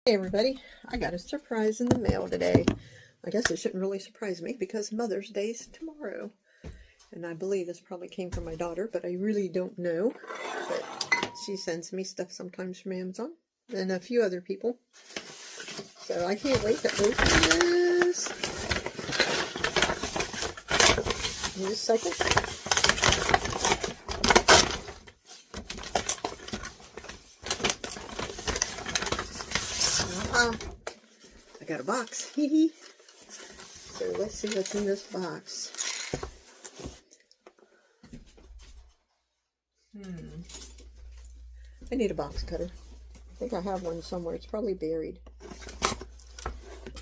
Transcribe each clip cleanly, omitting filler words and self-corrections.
Hey everybody, I got a surprise in the mail today. I guess it shouldn't really surprise me because Mother's Day's tomorrow. And I believe this probably came from my daughter, but I really don't know. But she sends me stuff sometimes from Amazon and a few other people. So I can't wait to open this. Just a second. I got a box. So let's see what's in this box. I need a box cutter. I think I have one somewhere. It's probably buried.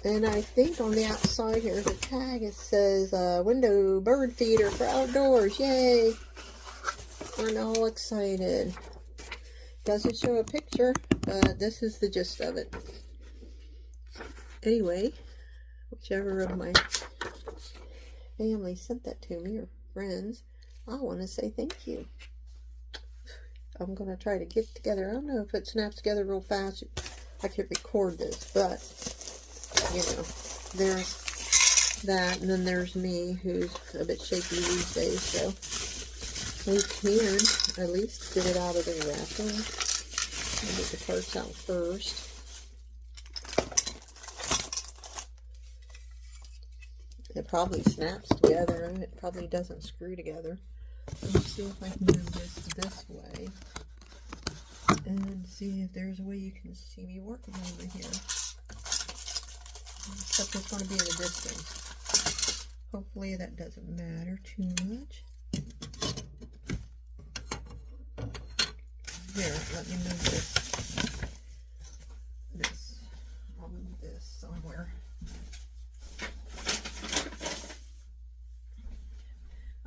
And I think on the outside here's a tag. It says window bird feeder for outdoors. Yay! I'm all excited. Doesn't show a picture, but this is the gist of it. Anyway, whichever of my family sent that to me or friends, I want to say thank you. I'm going to try to get together. I don't know if it snaps together real fast. I could record this, but, you know, there's that, and then there's me, who's a bit shaky these days, so we can at least get it out of the wrapping. I'll get the parts out first. It probably snaps together, and it probably doesn't screw together. Let's see if I can move this way and see if there's a way you can see me working over here. Except it's going to be at a distance. Hopefully that doesn't matter too much. Here, let me move this. I'll move this somewhere.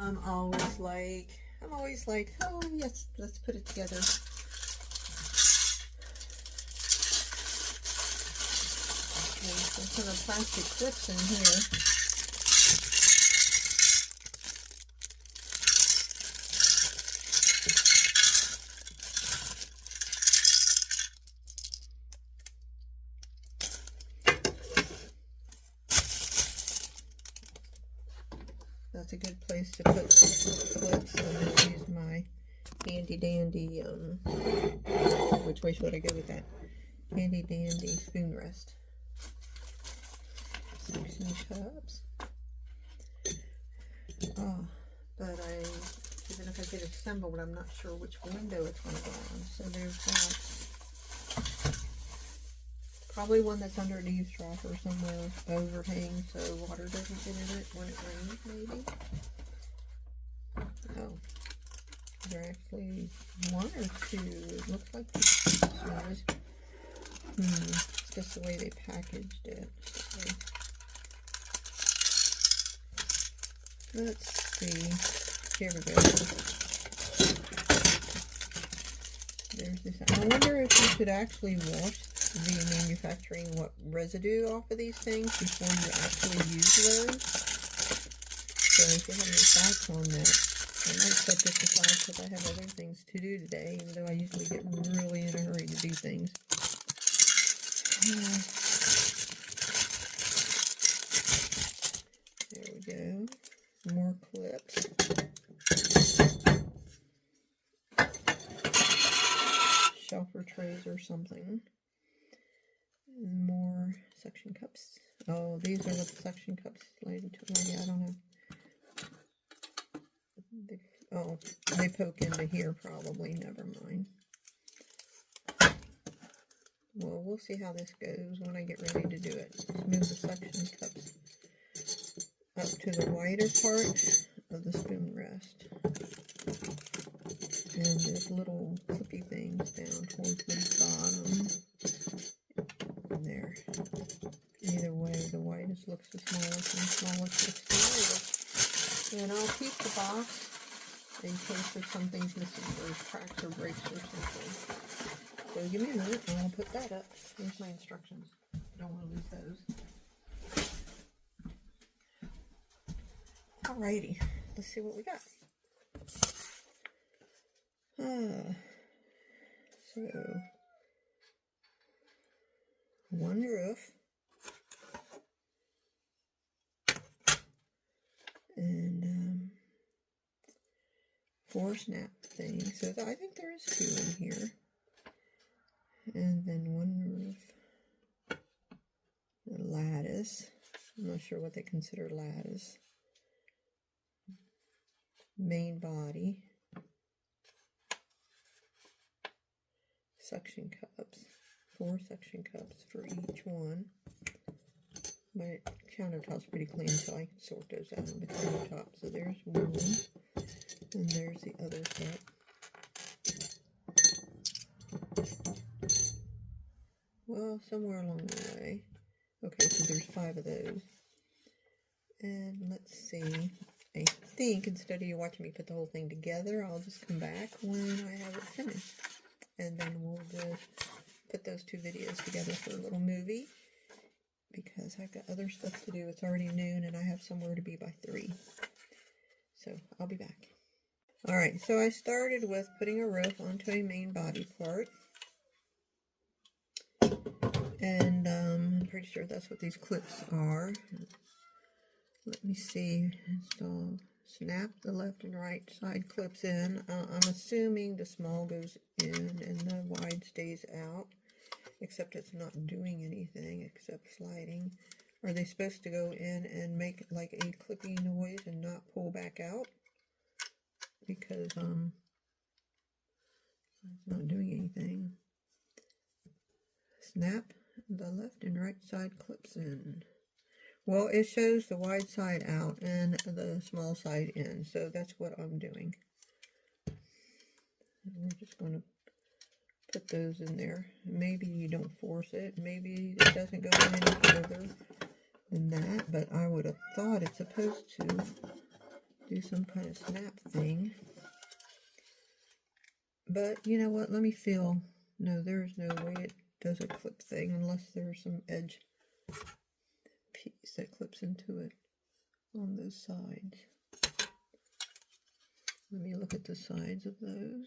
I'm always like, oh yes, let's put it together. Okay, so some of plastic clips in here. That's a good place to put clips. I'm going to use my handy dandy, which way should I go with that? Handy dandy spoon rest. Suction cups. Oh, but even if I get it assembled, I'm not sure which window it's going to go on. So there's that. Probably one that's under an eavesdropper somewhere, overhang, so water doesn't get in it when it rains, maybe. Oh, there are actually one or two. It looks like two size. It's just the way they packaged it. So, let's see. Here we go. There's this. I wonder if you could actually wash the manufacturing residue off of these things before you actually use those. So if you have any thoughts on that, I might set this aside because I have other things to do today, even though I usually get really in a hurry to do things. There we go. More clips. Shelfer trays or something. And more suction cups. Oh, these are the suction cups slated to. Oh, yeah, I don't know. They poke into here probably. Never mind. Well, we'll see how this goes when I get ready to do it. Let's move the suction cups up to the wider part of the spoon rest. And there's little clippy things down towards the bottom. There. Either way, the widest looks the smallest and the smallest looks the widest. And I'll keep the box in case there's something's missing, or cracks or breaks or something. So give me a minute and I'll put that up. Here's my instructions. Don't want to lose those. Alrighty, let's see what we got. So one roof, and 4 snap things. So I think there is 2 in here. And then 1 roof, a lattice. I'm not sure what they consider lattice. Main body, suction cups, 4 suction cups for each one. My countertop's pretty clean, so I can sort those out in the countertop. So there's 1, and there's the other set. Well, somewhere along the way. Okay, so there's 5 of those. And let's see. I think instead of you watching me put the whole thing together, I'll just come back when I have it finished. And then we'll just put those 2 videos together for a little movie. Because I've got other stuff to do. It's already noon and I have somewhere to be by 3. So I'll be back. Alright, so I started with putting a roof onto a main body part. And I'm pretty sure that's what these clips are. Let me see. Install. Snap the left and right side clips in. I'm assuming the small goes in and the wide stays out. Except it's not doing anything except sliding. Are they supposed to go in and make like a clipping noise and not pull back out? Because it's not doing anything. Snap the left and right side clips in. Well, it shows the wide side out and the small side in, so that's what I'm doing. And we're just going to put those in there. Maybe you don't force it. Maybe it doesn't go in any further than that, but I would have thought it's supposed to do some kind of snap thing. But you know what? Let me feel. No, there's no way it does a clip thing unless there's some edge piece that clips into it on those sides. Let me look at the sides of those.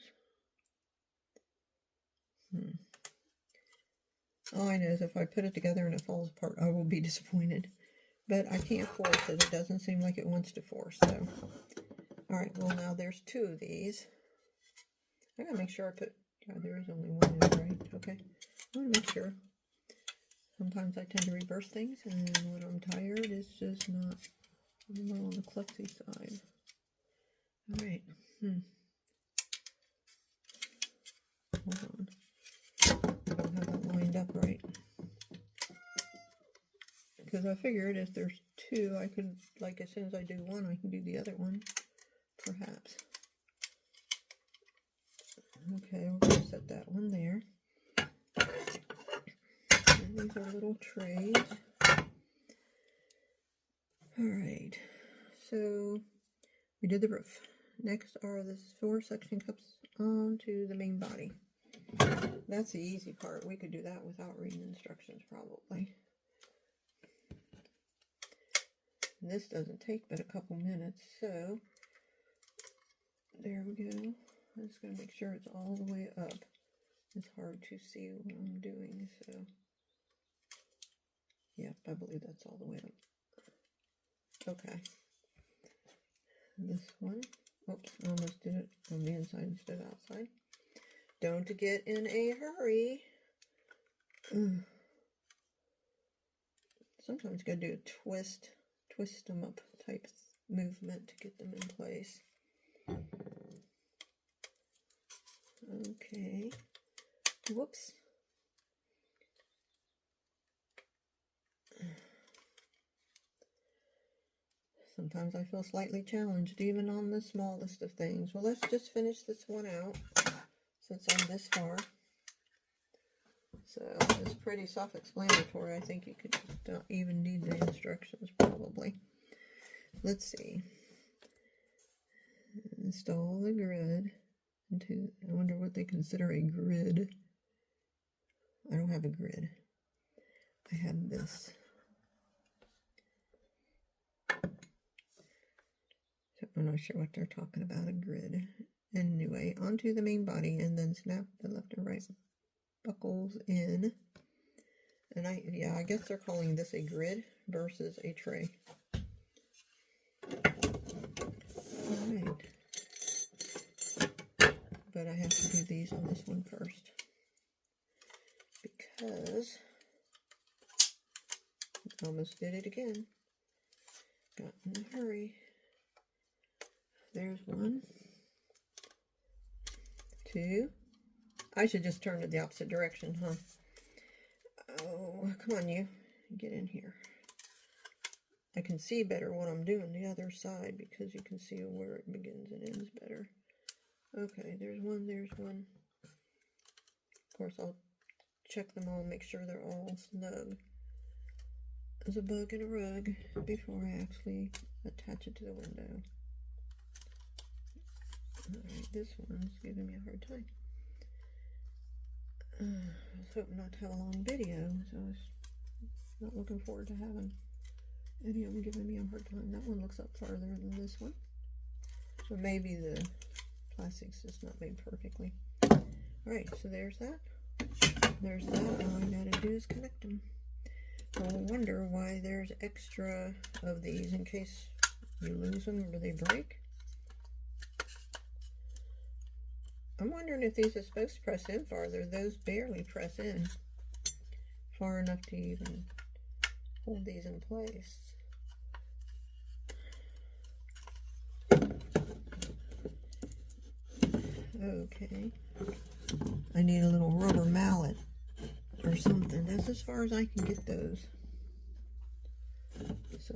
All I know is if I put it together and it falls apart, I will be disappointed. But I can't force it. It doesn't seem like it wants to force. So, all right. Well, now there's 2 of these. I gotta make sure I put. Yeah, there is only 1 in, right? Okay. I want to make sure. Sometimes I tend to reverse things, and when I'm tired, it's just not. I'm more on the klutzy side. All right. Hold on. I don't have that lined up right. Because I figured if there's 2, I could, like, as soon as I do one, I can do the other one. Perhaps. Okay, we're going to set that one there. And these are little trays. Alright. So, we did the roof. Next are the 4 suction cups onto the main body. That's the easy part. We could do that without reading instructions, probably. And this doesn't take but a couple minutes, so there we go. I'm just going to make sure it's all the way up. It's hard to see what I'm doing, so yep, I believe that's all the way up. Okay. This one. Oops, I almost did it on the inside instead of outside. Don't get in a hurry. Sometimes you gotta do a twist them up type movement to get them in place. Okay. Whoops. Sometimes I feel slightly challenged, even on the smallest of things. Well, let's just finish this one out, since I'm this far. So, it's pretty self-explanatory. I think you could not even need the instructions, probably. Let's see. Install the grid into, I wonder what they consider a grid. I don't have a grid. I have this. I'm not sure what they're talking about, a grid. Anyway, onto the main body, and then snap the left and right buckles in. And I guess they're calling this a grid versus a tray. Alright. But I have to do these on this one first. Because I almost did it again. Got in a hurry. There's 1, 2. I should just turn it the opposite direction, huh? Oh, come on, you. Get in here. I can see better what I'm doing the other side because you can see where it begins and ends better. Okay, there's 1, there's 1. Of course, I'll check them all, make sure they're all snug as a bug in a rug before I actually attach it to the window. Alright, this one's giving me a hard time. I was hoping not to have a long video, so I was not looking forward to having any of them giving me a hard time. That one looks up farther than this one. So maybe the plastic's just not made perfectly. Alright, so there's that. There's that. All I gotta do is connect them. I wonder why there's extra of these in case you lose them or they break. I'm wondering if these are supposed to press in farther. Those barely press in far enough to even hold these in place. Okay. I need a little rubber mallet or something. That's as far as I can get those. So,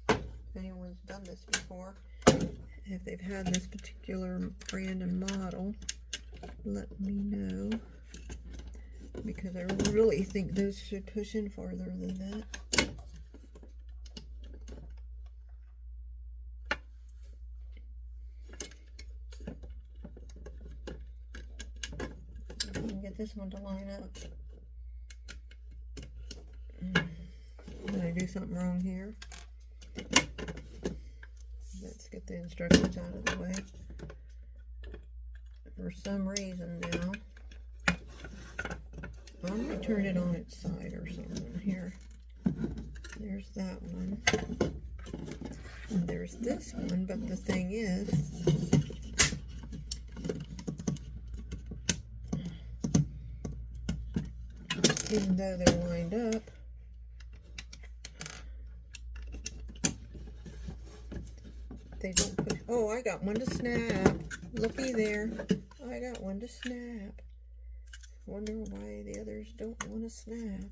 if anyone's done this before, if they've had this particular brand and model, let me know, because I really think those should push in farther than that. I can get this one to line up. Did I do something wrong here? Let's get the instructions out of the way. For some reason now, I'm going to turn it on its side or something here. There's that one. And there's this one, but the thing is, even though they're lined up, they don't push. Oh, I got one to snap. Looky there. I got one to snap. Wonder why the others don't want to snap.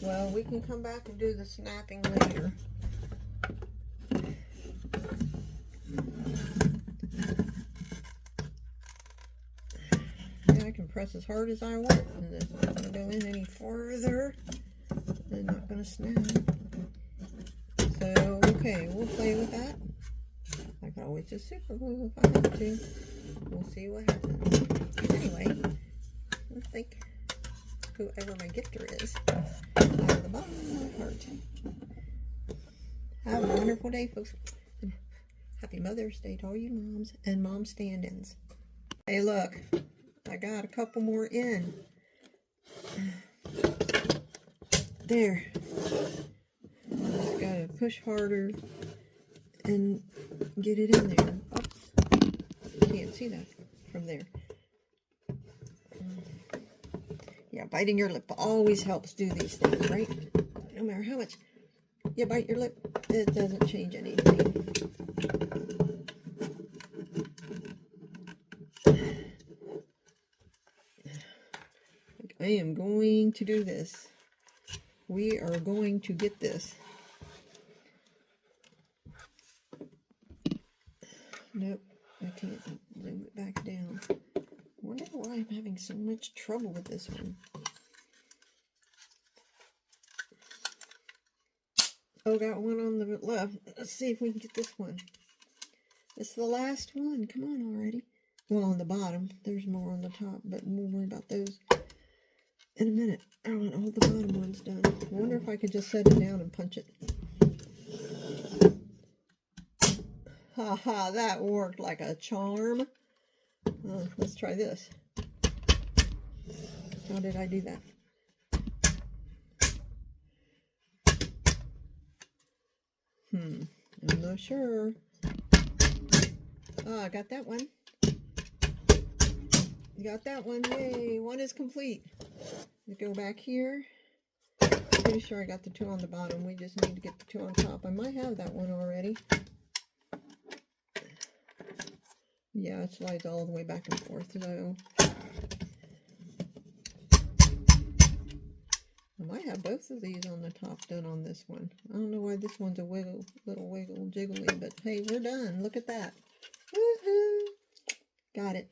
Well, we can come back and do the snapping later. Yeah, I can press as hard as I want, and it's not going to go in any further. It's not going to snap. So, okay, we'll play with that. I can always just super glue if I have to. We'll see what happens. Anyway, I think whoever my gifter is, out of the bottom of my heart. Have a wonderful day, folks. And happy Mother's Day to all you moms and mom stand-ins. Hey, look, I got a couple more in. There. Just gotta push harder and get it in there. Oops. You can't see that from there. Yeah, biting your lip always helps do these things, right? No matter how much you bite your lip, it doesn't change anything. I am going to do this. We are going to get this. Nope, I can't zoom it back down. I wonder why I'm having so much trouble with this one. Oh, got one on the left. Let's see if we can get this one. It's the last one. Come on already. Well, on the bottom. There's more on the top, but we'll worry about those in a minute. I want all the bottom ones done. I wonder if I could just set it down and punch it. Ha ha, that worked like a charm. Let's try this. How did I do that? I'm not sure. Oh, I got that one. Got that one. Yay, one is complete. Let's go back here. Pretty sure I got the 2 on the bottom. We just need to get the 2 on top. I might have that one already. Yeah, it slides all the way back and forth, so I might have both of these on the top done on this one. I don't know why this one's a little wiggle jiggly, but hey, we're done. Look at that. Woohoo! Got it.